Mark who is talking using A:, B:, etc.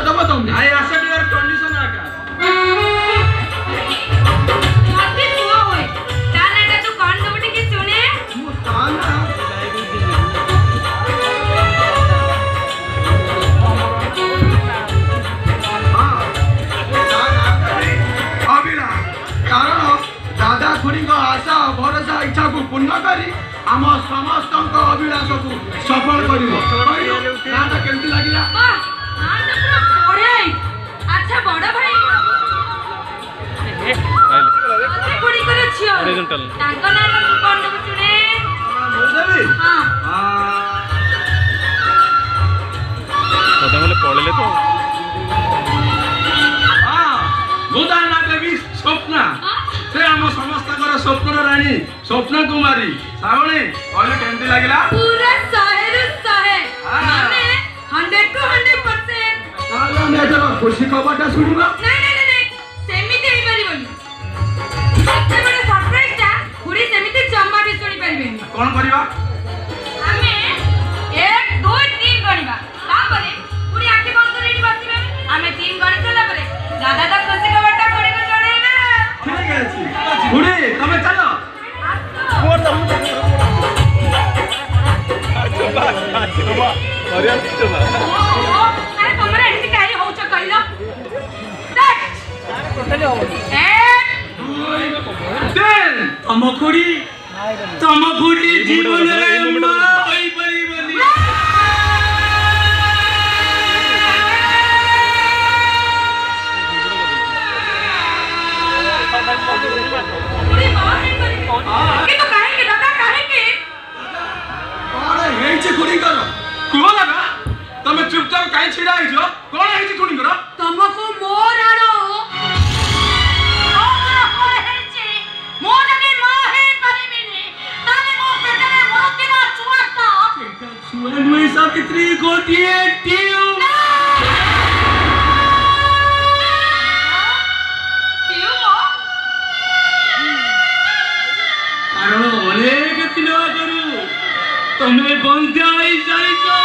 A: दबो तुम I accept your condition आका
B: मते हुआ होय ताने का तू कान दबटे के सुने
A: मु कान अबिला कारण दादा खुड़ी को आशा भरोसा इच्छा को पूर्ण करी आम समस्त अभिलाष को सफल करिवो नाटा केमती लागिला
B: वाह नाटा पूरा बड़े अच्छा बड़ा भाई मते खुड़ी करे छियो तांको नाटा तू कान दब सुने
A: बोलदेबी
B: हां
C: पता बोले पड़ले तो
A: हां गोदा ना देवी स्वप्ना से आम समस्त स्वप्नर रानी स्वप्न कुमारी सावणी कहले केमती लागिला
B: पूरा 100 माने 100 to 100%.
A: ताले ने जरा खुशी खबरटा सुनिबा
B: नहीं सेमिति हेई परिबनी एते बडे सरप्राइज ता खुडी सेमिति जम्मा भी सुनी परिबेनी
A: कोन करिबा
B: हमें 1 2 3 गणिबा तापरे खुडी आखि बंद करी बसिबे हमें 3 गणि चला परे दादा तो खुशी खबरटा खुडी को जणेबे
A: ठीक अछि खुडी तमे चलो
B: अरे तुमरे एंटी काई होछ कहिलो
A: तमखुड़ी जीवन रे मां होई परिबनी
B: खुडी मां नहीं करी के तो काहे के दादा काहे के
A: अरे हेई छे खुड़ी कर को लगा तमे चुपचाप काई छिड़ा आइछो कोन हेई छे खुड़ी कर
B: तमको मोर आरो
A: सुअनुई सावित्री गोटिए ट्यूब कारण अनेक दिन आगरू तमे बंध्या होई जाइछो